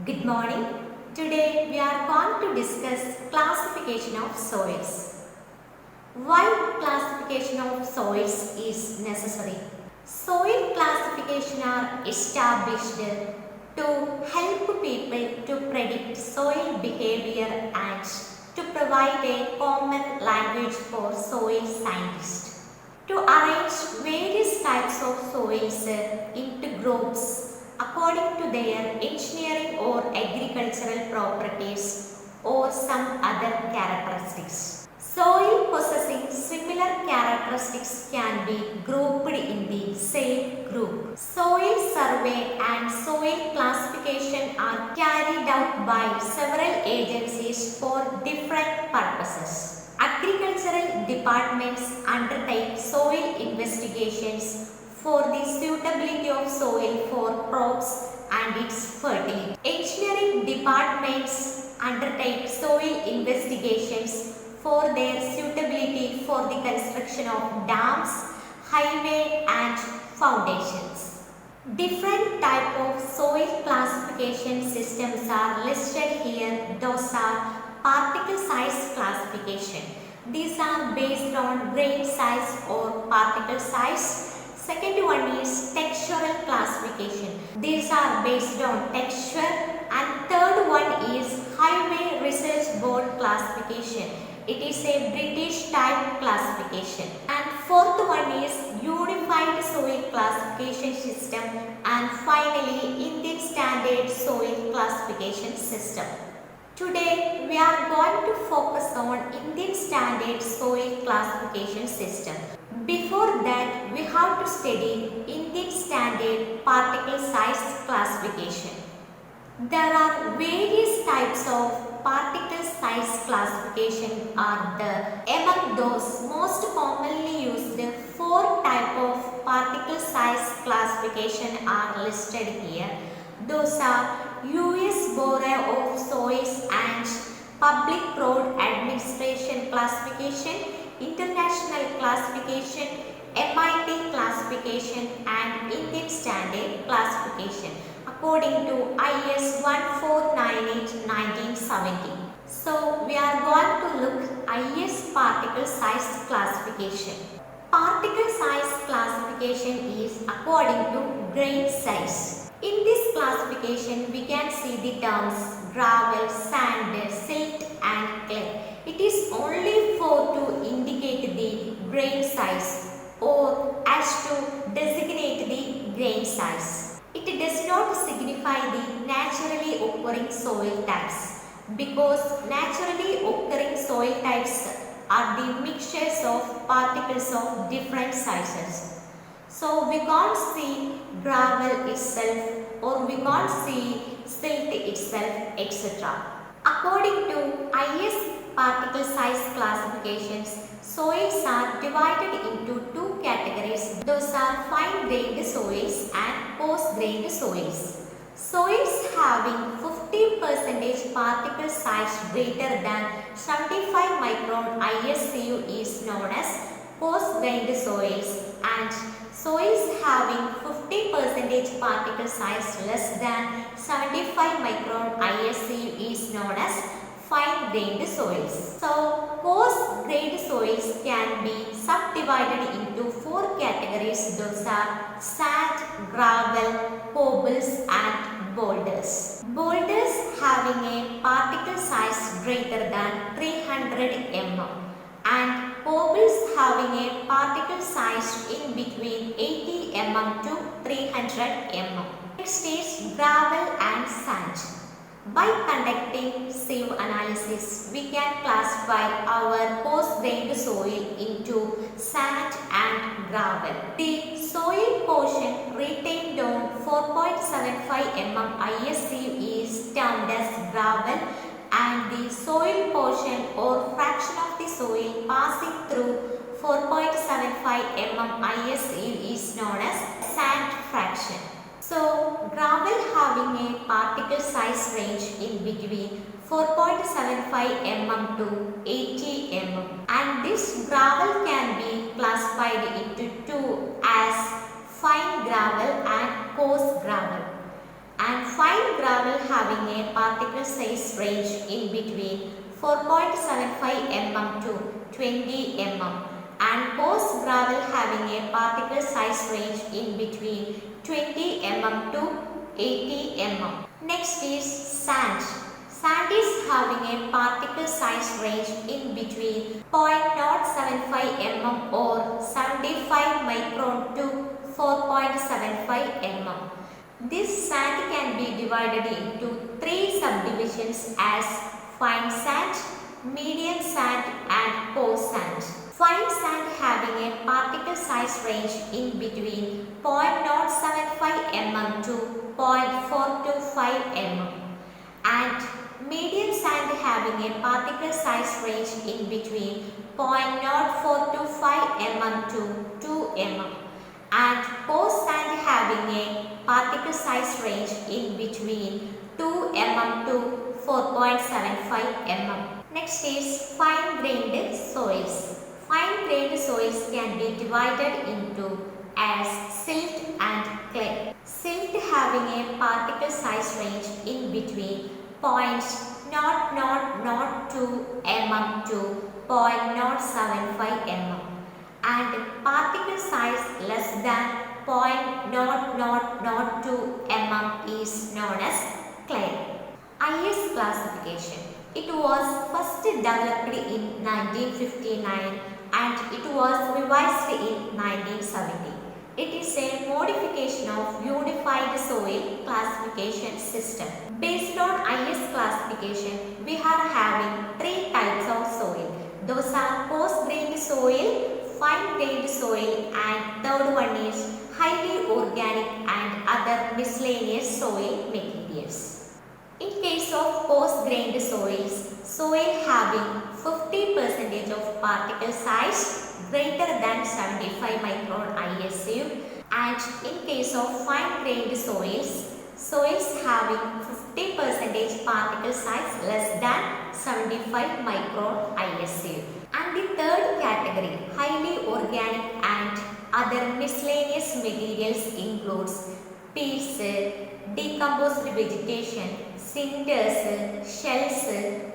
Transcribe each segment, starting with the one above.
Good morning. Today we are going to discuss classification of soils. Why classification of soils is necessary? Soil classification are established to help people to predict soil behavior and to provide a common language for soil scientists. To arrange various types of soils into groups according to their engineering or agricultural properties or some other characteristics. Soil possessing similar characteristics can be grouped in the same group. Soil survey and soil classification are carried out by several agencies for different purposes. Agricultural departments undertake soil investigations for the suitability of soil for crops and its fertility. Engineering departments undertake soil investigations for their suitability for the construction of dams, highway and foundations. Different type of soil classification systems are listed here. Those are particle size classification. These are based on grain size or particle size. Second one is textural classification. These are based on texture. And third one is Highway Research Board classification. It is a British type classification. And fourth one is Unified Soil Classification System. And finally Indian Standard Soil Classification System. Today we are going to focus on Indian Standard Soil Classification System. Before that, we have to study Indian Standard Particle Size Classification. There are various types of particle size classification are there. Among those most commonly used, four types of particle size classification are listed here. Those are US Bureau of Soils and Public Road Administration classification, International classification, MIT classification and Indian Standard classification according to IS 1498-1970. So we are going to look IS particle size classification. Particle size classification is according to grain size. In this classification we can see the terms gravel, sand, silt and clay. It is only for to indicate the grain size or as to designate the grain size. It does not signify the naturally occurring soil types because naturally occurring soil types are the mixtures of particles of different sizes. So we can't see gravel itself or we can't see silt itself, etc. According to IS particle size classifications, soils are divided into two categories. Those are fine-grained soils and coarse-grained soils. Soils having 50% particle size greater than 75 micron ISCU is known as coarse-grained soils, and soils having 50% particle size less than 75 micron ISCU is known as fine-grained soils. So, coarse-grained soils can be subdivided into four categories. Those are sand, gravel, pebbles and boulders. Boulders having a particle size greater than 300 mm and pebbles having a particle size in between 80 mm to 300 mm. Next is gravel and sand. By conducting sieve analysis, we can classify our coarse-grained soil into sand and gravel. The soil portion retained on 4.75 mm ISCU is termed as gravel, and the soil portion or fraction of the soil passing through 4.75 mm ISCU is known as sand fraction. So, gravel having a particle size range in between 4.75 mm to 80 mm, and this gravel can be classified into two as fine gravel and coarse gravel. and fine gravel having a particle size range in between 4.75 mm to 20 mm, and coarse gravel having a particle size range in between 20 mm to 80 mm. Next is sand. Sand is having a particle size range in between 0.075 mm or 75 micron to 4.75 mm. This sand can be divided into three subdivisions as fine sand, medium sand and coarse sand. Fine sand having a particle size range in between 0.075 mm to 0.425 mm, and medium sand having a particle size range in between 0.0425 mm to 2 mm, and coarse sand having a particle size range in between 2 mm to 4.75 mm. Next is fine grained soils. Fine grained soils can be divided into as silt and clay. Silt having a particle size range in between 0.0002 mm to 0.075 mm, and particle size less than 0.0002 mm is known as clay. IS classification. It was first developed in 1959 and it was revised in 1970. It is a modification of Unified Soil Classification System. Based on IS classification, we are having three types of soil. Those are coarse-grained soil, fine-grained soil, and third one is highly organic and other miscellaneous soil materials. In case of coarse-grained soils, soil having 50% of particle size greater than 75 micron ISU, and in case of fine-grained soils, soils having 50% particle size less than 75 micron ISU. And the third category, highly organic and other miscellaneous materials includes peats, decomposed vegetation, cinders, shells,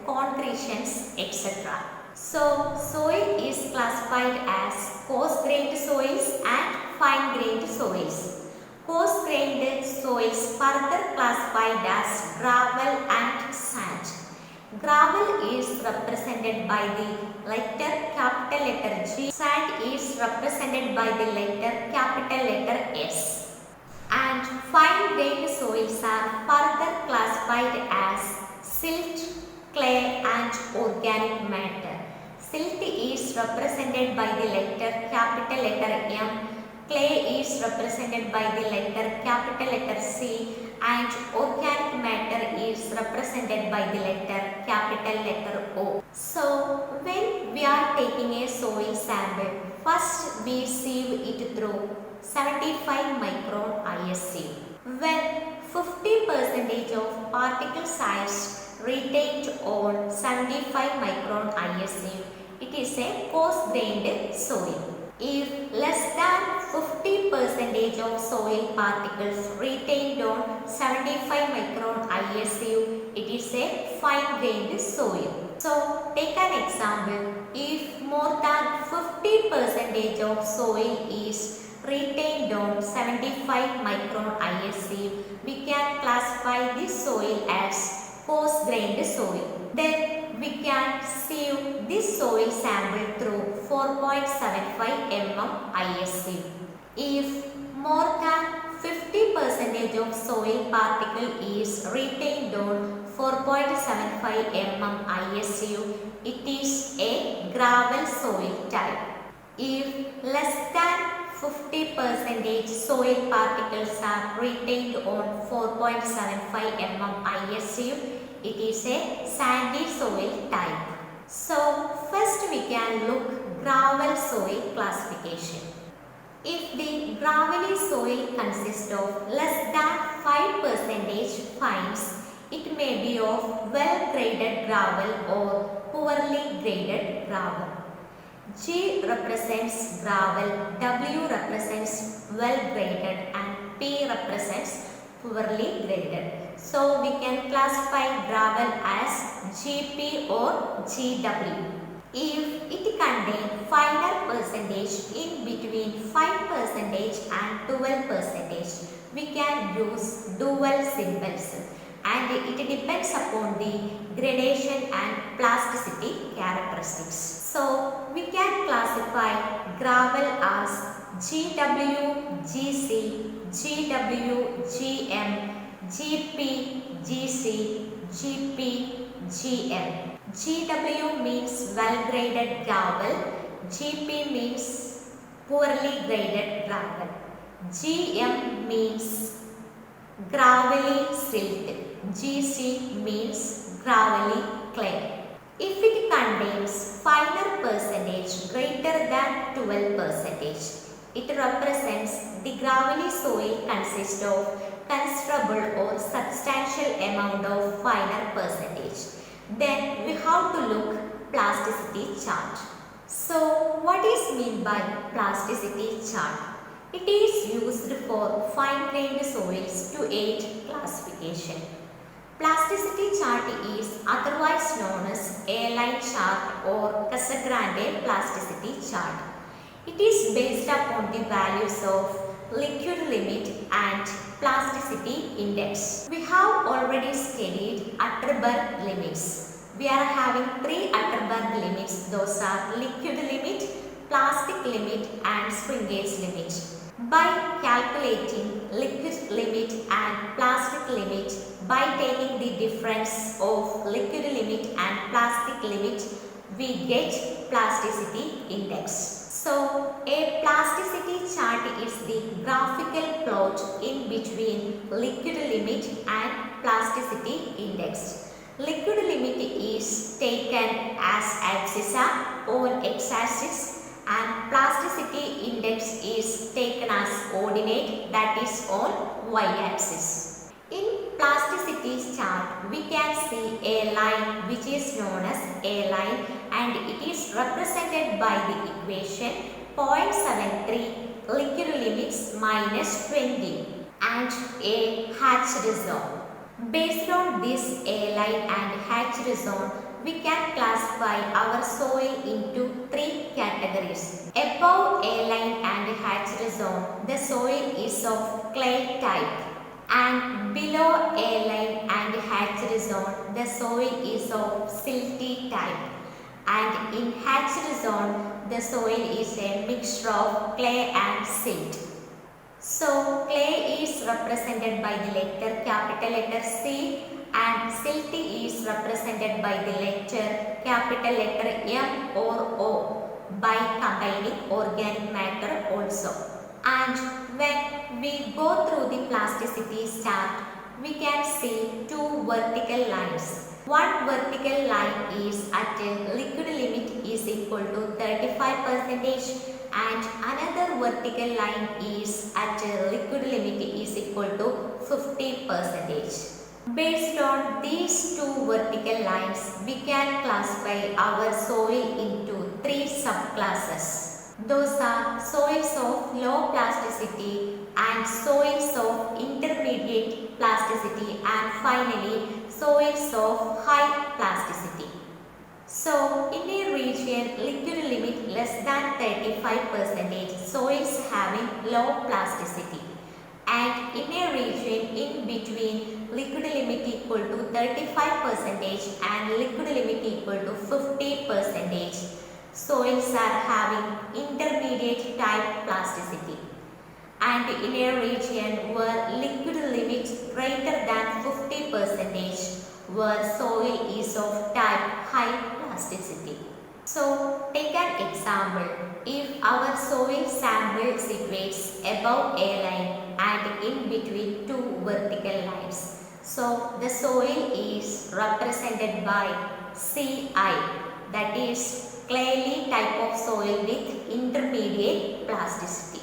concretions, etc. So, soil is classified as coarse-grained soils and fine-grained soils. Coarse-grained soils further classified as gravel and sand. Gravel is represented by the letter capital letter G. Sand is represented by the letter capital letter S. And fine-grained soils are further classified as silt, clay and organic matter. Silt is represented by the letter capital letter M, clay is represented by the letter capital letter C, and organic matter is represented by the letter capital letter O. So, when we are taking a soil sample, first we sieve it through 75 micron ISU. When 50% of particle size retained on 75 micron ISU, it is a coarse-grained soil. If less than 50% of soil particles retained on 75 micron ISU, it is a fine-grained soil. So, take an example. If more than 50% of soil is retained on 75 micron ISU, we can classify this soil as coarse-grained soil. Then we can sieve this soil sample through 4.75 mm ISU. If more than 50% of soil particle is retained on 4.75 mm ISU, it is a gravel soil type. If less than 50% soil particles are retained on 4.75 mm ISU, it is a sandy soil type. So, first we can look gravel soil classification. If the gravelly soil consists of less than 5% fines, it may be of well-graded gravel or poorly graded gravel. G represents gravel, W represents well-graded and P represents poorly graded. So we can classify gravel as GP or GW. If it contains finer percentage in between 5% and 12%, we can use dual symbols, and it depends upon the gradation and plasticity characteristics. So we can classify gravel as GW, GC, GW, GM, GP, GC, GP, GM. GW means well graded gravel, GP means poorly graded gravel, GM means gravelly silt, GC means gravelly clay. If it contains finer percentage greater than 12%, it represents the gravelly soil consists of considerable or substantial amount of finer percentage. Then we have to look plasticity chart. So what is meant by plasticity chart? It is used for fine-grained soils to aid classification. Plasticity chart is otherwise known as A-line chart or Casagrande plasticity chart. It is based upon the values of liquid limit and plasticity index. We have already studied Atterberg limits. We are having 3 Atterberg limits. Those are liquid limit, plastic limit and spring gauge limit. By calculating liquid limit and plastic limit, by taking the difference of liquid limit and plastic limit, we get plasticity index. So a plasticity chart is the graphical plot in between liquid limit and plasticity index. Liquid limit is taken as abscissa on x-axis and plasticity index is taken as ordinate, that is on y-axis. In plasticity chart, we can see a line which is known as A line, and it is represented by the equation 0.73 liquid limits minus 20 and a hatched zone. Based on this A line and hatched zone, we can classify our soil into 3 categories. Above A line and hatched zone, the soil is of clay type, and below A line and hatched zone, the soil is of silty type, and in hatched zone, the soil is a mixture of clay and silt. So clay is represented by the capital letter C, and silty is represented by the capital letter M or O by combining organic matter also. And when we go through the plasticity chart, we can see 2 vertical lines. One vertical line is at a liquid limit is equal to 35%, and another vertical line is at a liquid limit is equal to 50%. Based on these 2 vertical lines, we can classify our soil into 3 subclasses. Those are soils of low plasticity and soils of intermediate plasticity, and finally soils of high plasticity. So in a region liquid limit less than 35%, soils having low plasticity, and in a region in between liquid limit equal to 35% and liquid limit equal to 50%, soils are having intermediate type plasticity, and in a region where liquid limit greater than 50%, where soil is of type high plasticity. So take an example. If our soil sample situates above A line and in between 2 vertical lines, so the soil is represented by CI, that is clayly type of soil with intermediate plasticity.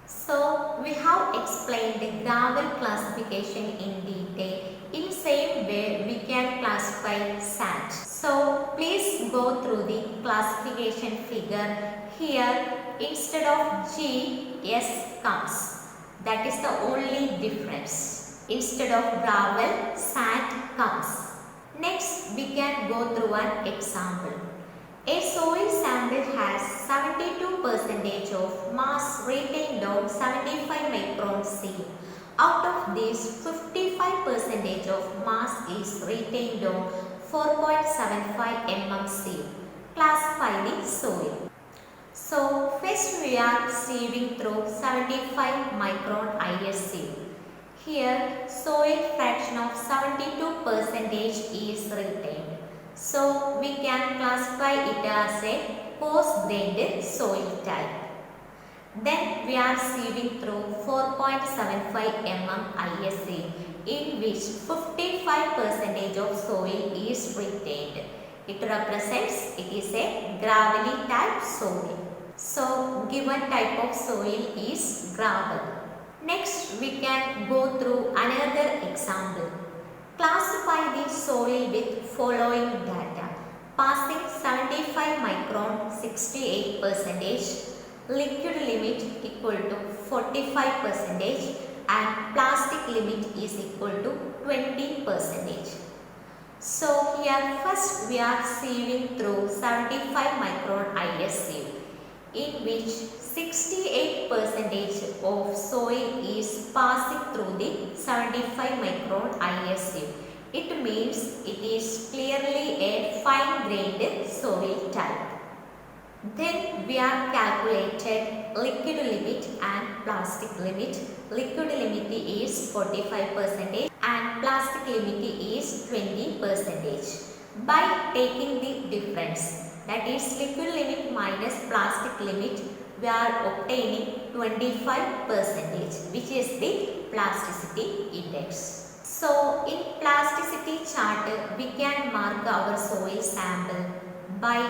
So we have explained the gravel classification in detail. In same way we can classify sand. So please go through the classification figure. Here instead of G, S comes. That is the only difference. Instead of gravel, sand comes. Next, we can go through an example. A soil sample has 72% of mass retained on 75 micron seam. Out of this, 55% of mass is retained on 4.75 mm seam. Classify the soil. So, first we are sieving through 75 micron IS sieve. Here, soil fraction of 72% is retained. So, we can classify it as a coarse-grained soil type. Then, we are sieving through 4.75 mm IS sieve, in which 55% of soil is retained. It represents it is a gravelly type soil. So, given type of soil is gravel. Next, we can go through another example. Classify the soil with following data. Passing 75 micron 68%, liquid limit equal to 45% and plastic limit is equal to 20%. So, here first we are sieving through 75 micron IS sieve, in which 68% of soil is passing through the 75 micron IS sieve. It means it is clearly a fine-grained soil type. Then we are calculated liquid limit and plastic limit. Liquid limit is 45% and plastic limit is 20%. By taking the difference, that is liquid limit minus plastic limit, we are obtaining 25%, which is the plasticity index. So, in plasticity chart, we can mark our soil sample by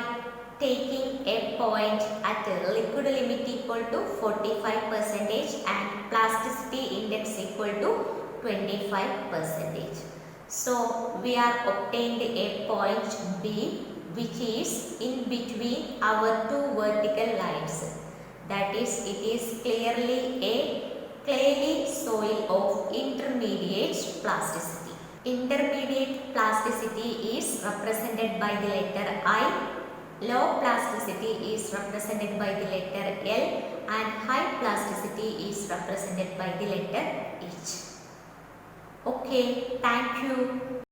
taking a point at liquid limit equal to 45% and plasticity index equal to 25%. So, we are obtained a point B, which is in between our two vertical lines. That is, it is clearly a clayey soil of intermediate plasticity. Intermediate plasticity is represented by the letter I, low plasticity is represented by the letter L and high plasticity is represented by the letter H. Okay, thank you.